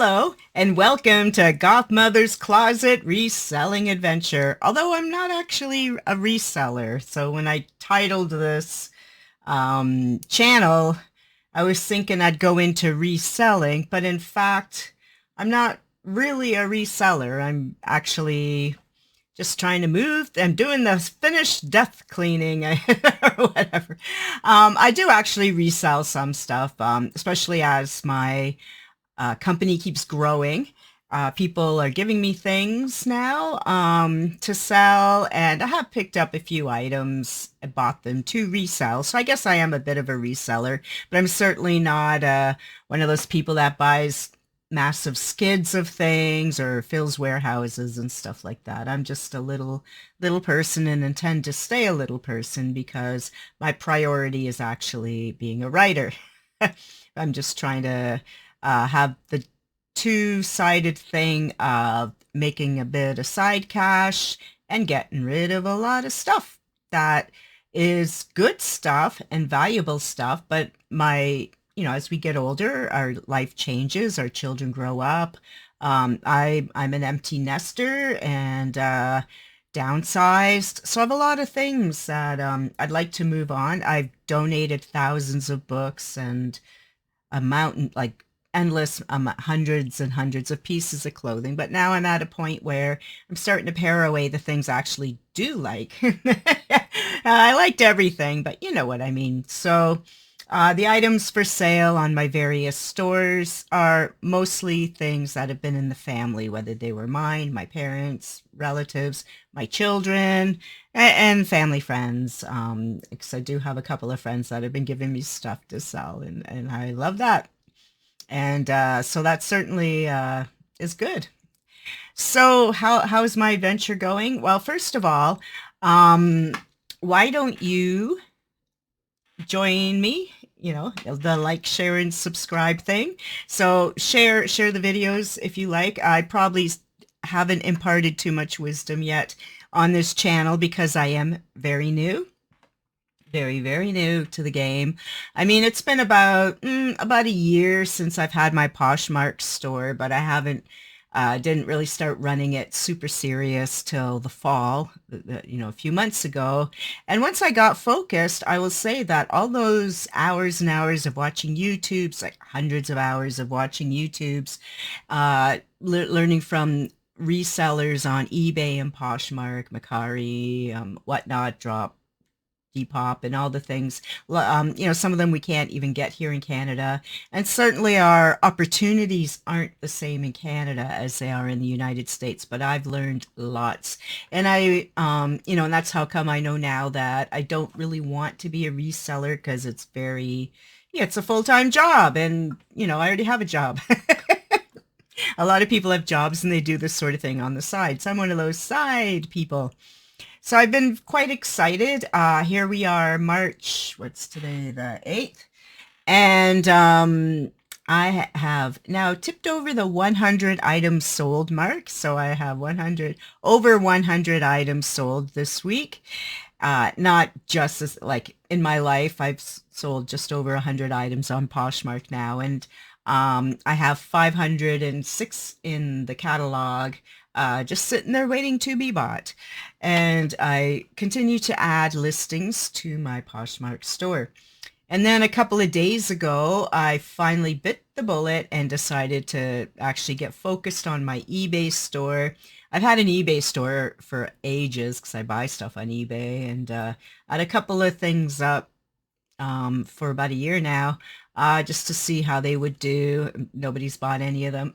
Hello, and welcome to Goth Mother's Closet Reselling Adventure. Although I'm not actually a reseller, so when I titled this channel, I was thinking I'd go into reselling, but in fact, I'm not really a reseller. I'm actually just trying to move. I'm doing the finished death cleaning or whatever. I do actually resell some stuff, especially as my company keeps growing. People are giving me things now to sell, and I have picked up a few items and bought them to resell. So I guess I am a bit of a reseller, but I'm certainly not one of those people that buys massive skids of things or fills warehouses and stuff like that. I'm just a little person and intend to stay a little person because my priority is actually being a writer. I'm just trying to have the two-sided thing of making a bit of side cash and getting rid of a lot of stuff that is good stuff and valuable stuff. But as we get older, our life changes, our children grow up. I'm an empty nester and downsized. So I have a lot of things that I'd like to move on. I've donated thousands of books and a mountain, like endless hundreds and hundreds of pieces of clothing. But now I'm at a point where I'm starting to pare away the things I actually do like. I liked everything, but you know what I mean. So the items for sale on my various stores are mostly things that have been in the family, whether they were mine, my parents, relatives, my children, and family friends. Because I do have a couple of friends that have been giving me stuff to sell, and I love that. And so that certainly is good. So how's my adventure going? Well, first of all, um, why don't you join me? You know, the like, share, and subscribe thing. So share the videos if you like. I probably haven't imparted too much wisdom yet on this channel because I am very new. Very, very new to the game. I mean, it's been about a year since I've had my Poshmark store, but I haven't didn't really start running it super serious till the fall, a few months ago. And once I got focused, I will say that all those hours and hours of watching YouTubes, like hundreds of hours of watching YouTubes, learning from resellers on eBay and Poshmark, Macari, whatnot, drop Depop and all the things. Some of them we can't even get here in Canada. And certainly our opportunities aren't the same in Canada as they are in the United States, but I've learned lots. And and that's how come I know now that I don't really want to be a reseller because it's a full-time job and, I already have a job. A lot of people have jobs and they do this sort of thing on the side. So I'm one of those side people. So I've been quite excited. Here we are, March, what's today, the 8th? And I have now tipped over the 100 items sold mark. So I have over 100 items sold this week. Not just like in my life, I've sold just over 100 items on Poshmark now. And I have 506 in the catalog, just sitting there waiting to be bought. And I continue to add listings to my Poshmark store. And then a couple of days ago, I finally bit the bullet and decided to actually get focused on my eBay store. I've had an eBay store for ages because I buy stuff on eBay, and I had a couple of things up for about a year now, just to see how they would do. Nobody's bought any of them.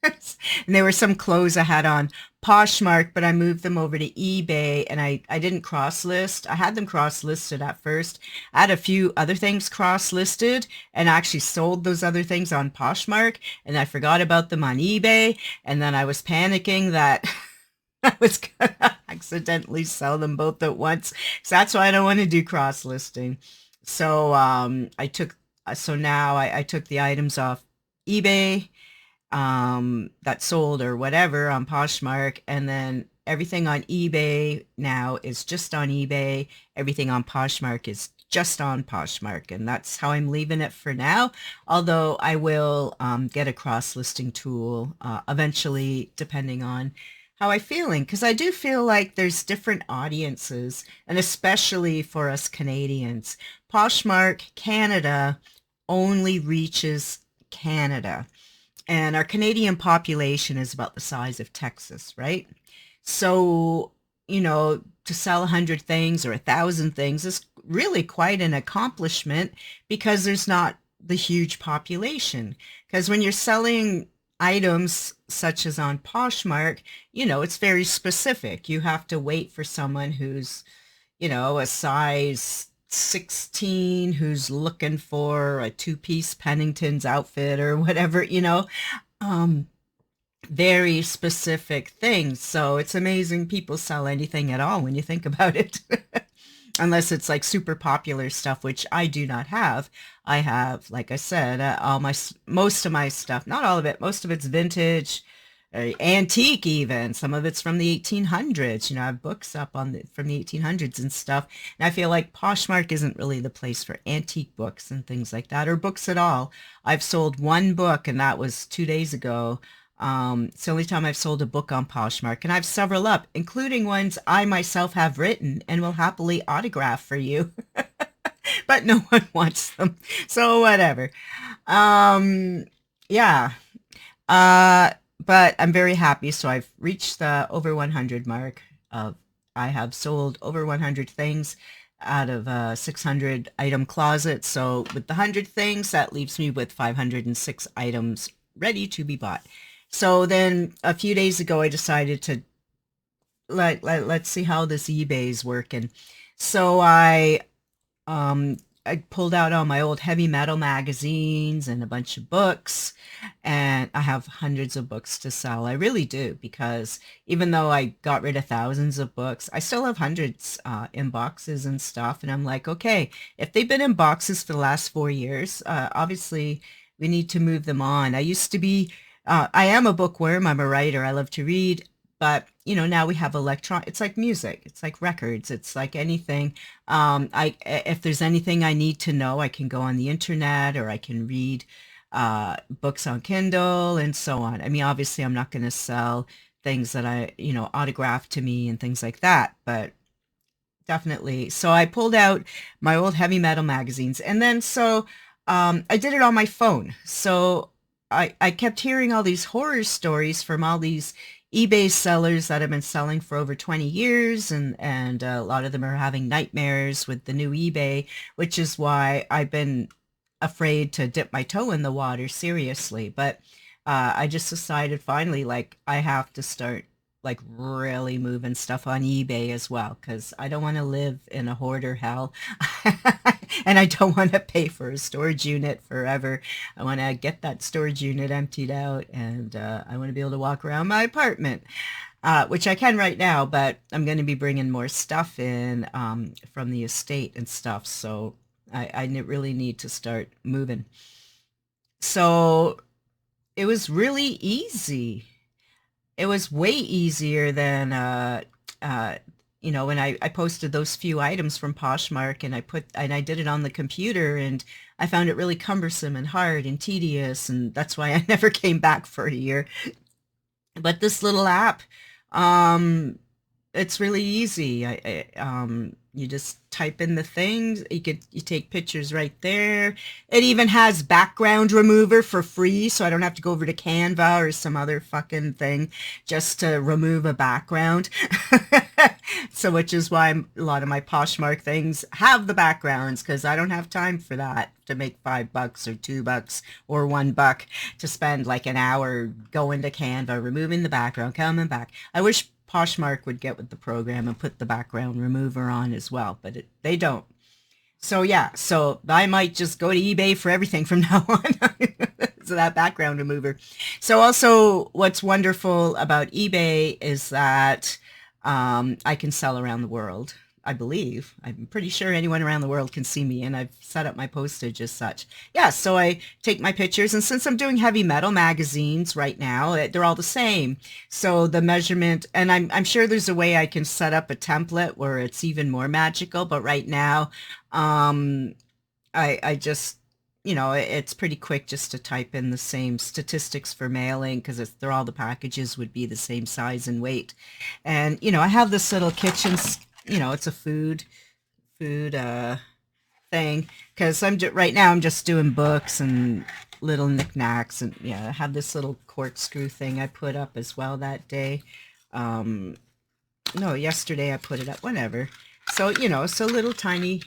And there were some clothes I had on Poshmark, but I moved them over to eBay and I didn't cross-list. I had them cross-listed at first. I had a few other things cross-listed and actually sold those other things on Poshmark, and I forgot about them on eBay, and then I was panicking that I was gonna accidentally sell them both at once. So that's why I don't want to do cross-listing. So now I took the items off eBay that sold or whatever on Poshmark, and then everything on eBay now is just on eBay. Everything on Poshmark is just on Poshmark, and that's how I'm leaving it for now. Although I will get a cross-listing tool eventually, depending on how I'm feeling, because I do feel like there's different audiences, and especially for us Canadians. Poshmark Canada only reaches Canada, and our Canadian population is about the size of Texas, right? So, to sell 100 things or 1,000 things is really quite an accomplishment because there's not the huge population. Because when you're selling items such as on Poshmark, it's very specific. You have to wait for someone who's, a size 16 who's looking for a two-piece Pennington's outfit or whatever, um, very specific things. So it's amazing people sell anything at all when you think about it. Unless it's like super popular stuff, which I do not have. I have, like I said, most of my stuff, not all of it, most of it's vintage, antique even. Some of it's from the 1800s. I have books up from the 1800s and stuff. And I feel like Poshmark isn't really the place for antique books and things like that, or books at all. I've sold one book, and that was 2 days ago. It's the only time I've sold a book on Poshmark, and I have several up, including ones I myself have written and will happily autograph for you. But no one wants them. So whatever. Yeah. But I'm very happy. So I've reached the over 100 mark of I have sold over 100 things out of a 600 item closet. So with the 100 things, that leaves me with 506 items ready to be bought. So then a few days ago, I decided to let's see how this eBay is working. So I pulled out all my old heavy metal magazines and a bunch of books, and I have hundreds of books to sell. I really do, because even though I got rid of thousands of books, I still have hundreds in boxes and stuff. And I'm like, okay, if they've been in boxes for the last 4 years, obviously we need to move them on. I used to be, I am a bookworm. I'm a writer. I love to read. But, now we have it's like music. It's like records. It's like anything. If there's anything I need to know, I can go on the internet, or I can read books on Kindle and so on. I mean, obviously, I'm not going to sell things that autograph to me and things like that, but definitely. So I pulled out my old heavy metal magazines, and then I did it on my phone. So I kept hearing all these horror stories from all these eBay sellers that have been selling for over 20 years, and a lot of them are having nightmares with the new eBay, which is why I've been afraid to dip my toe in the water seriously. But I just decided finally, like, I have to start like really moving stuff on eBay as well, because I don't want to live in a hoarder hell. And I don't want to pay for a storage unit forever. I want to get that storage unit emptied out, and I want to be able to walk around my apartment, which I can right now, but I'm going to be bringing more stuff in from the estate and stuff. So I really need to start moving. So it was really easy. It was way easier than when I posted those few items from Poshmark, and I did it on the computer, and I found it really cumbersome and hard and tedious, and that's why I never came back for a year. But this little app, it's really easy. You just type in the things. You take pictures right there. It even has background remover for free, so I don't have to go over to Canva or some other fucking thing just to remove a background. So, which is why a lot of my Poshmark things have the backgrounds, because I don't have time for that, to make $5 or $2 or $1 to spend like an hour going to Canva, removing the background, coming back. I wish Poshmark would get with the program and put the background remover on as well, but they don't. So yeah, so I might just go to eBay for everything from now on. So that background remover. So also what's wonderful about eBay is that I can sell around the world. I believe. I'm pretty sure anyone around the world can see me, and I've set up my postage as such. Yeah, so I take my pictures, and since I'm doing heavy metal magazines right now, they're all the same. So the measurement, and I'm sure there's a way I can set up a template where it's even more magical, but right now, um, I just, it's pretty quick just to type in the same statistics for mailing because they're all the packages would be the same size and weight. And, I have this little kitchen, it's a food thing because right now I'm just doing books and little knickknacks, and yeah, I have this little corkscrew thing I put up as well that day. Um, no, yesterday I put it up, whatever. So, so little tiny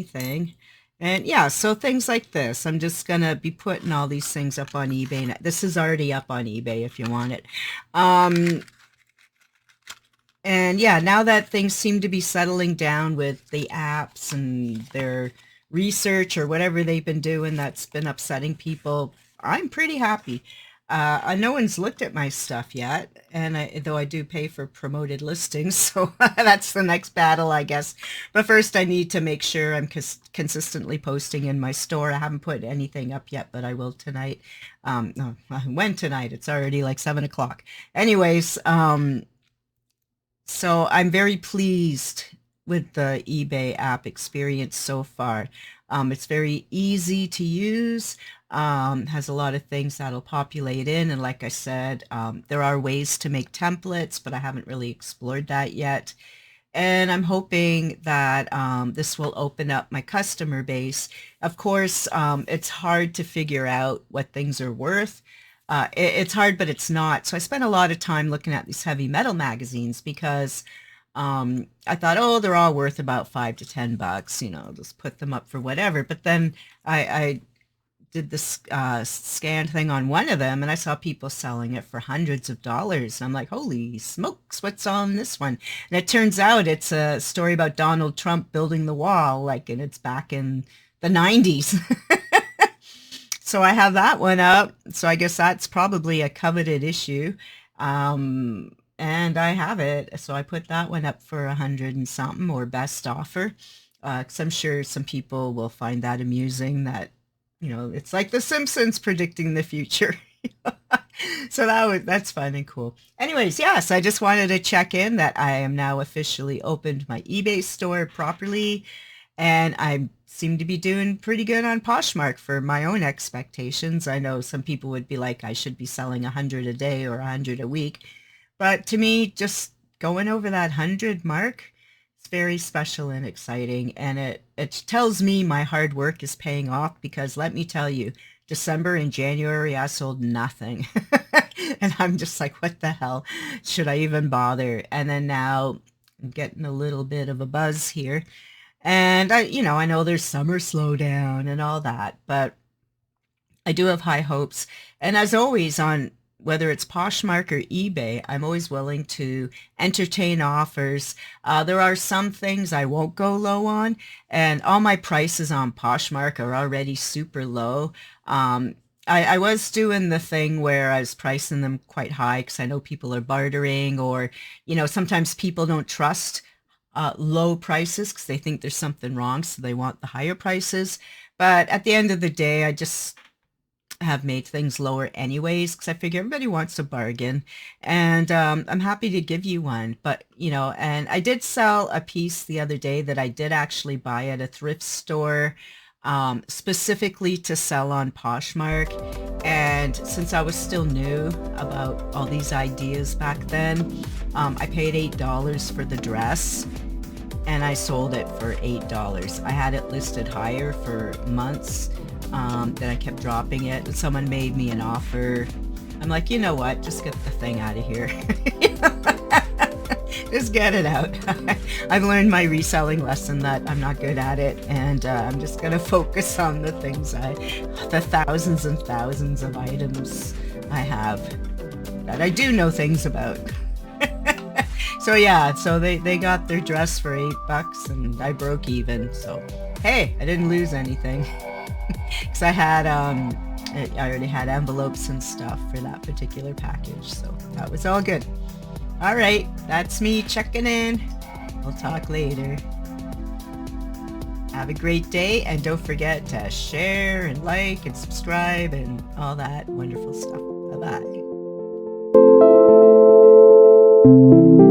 thing. And yeah, so things like this. I'm just gonna be putting all these things up on eBay. This is already up on eBay if you want it. And yeah, now that things seem to be settling down with the apps and their research or whatever they've been doing that's been upsetting people, I'm pretty happy. No one's looked at my stuff yet, and though I do pay for promoted listings, so that's the next battle, I guess. But first, I need to make sure I'm consistently posting in my store. I haven't put anything up yet, but I will tonight. No, when tonight? It's already like 7 o'clock. Anyways, so I'm very pleased with the eBay app experience so far. It's very easy to use, has a lot of things that'll populate in. And like I said, there are ways to make templates, but I haven't really explored that yet. And I'm hoping that this will open up my customer base. Of course, it's hard to figure out what things are worth. It's hard, but it's not. So I spent a lot of time looking at these heavy metal magazines because I thought, oh, they're all worth about $5 to $10, just put them up for whatever. But then I did this scan thing on one of them, and I saw people selling it for hundreds of dollars. And I'm like, holy smokes, what's on this one? And it turns out it's a story about Donald Trump building the wall, and it's back in the 90s. So I have that one up. So I guess that's probably a coveted issue. And I have it. So I put that one up for 100 and something, or best offer. Because I'm sure some people will find that amusing, that, it's like The Simpsons predicting the future. So that's fun and cool. Anyways, yes, I just wanted to check in that I am now officially opened my eBay store properly. And I seem to be doing pretty good on Poshmark for my own expectations. I know some people would be like, I should be selling 100 a day or 100 a week. But to me, just going over that 100 mark, it's very special and exciting. And it tells me my hard work is paying off, because let me tell you, December and January, I sold nothing. And I'm just like, what the hell? Should I even bother? And then now I'm getting a little bit of a buzz here. And I know there's summer slowdown and all that, but I do have high hopes. And as always, on whether it's Poshmark or eBay, I'm always willing to entertain offers. There are some things I won't go low on, and all my prices on Poshmark are already super low. I was doing the thing where I was pricing them quite high because I know people are bartering, or, sometimes people don't trust low prices because they think there's something wrong, so they want the higher prices. But at the end of the day, I just have made things lower anyways because I figure everybody wants a bargain, and I'm happy to give you one. But and I did sell a piece the other day that I did actually buy at a thrift store, specifically to sell on Poshmark. And since I was still new about all these ideas back then, I paid $8 for the dress, and I sold it for $8. I had it listed higher for months. Then I kept dropping it, and someone made me an offer. I'm like, you know what? Just get the thing out of here. Just get it out. I've learned my reselling lesson that I'm not good at it, and I'm just going to focus on the things the thousands and thousands of items I have that I do know things about. So yeah, so they got their dress for $8 and I broke even. So hey, I didn't lose anything. Because I already had envelopes and stuff for that particular package, so that was all good. All right, that's me checking in. We'll talk later. Have a great day, and don't forget to share and like and subscribe and all that wonderful stuff. Bye-bye.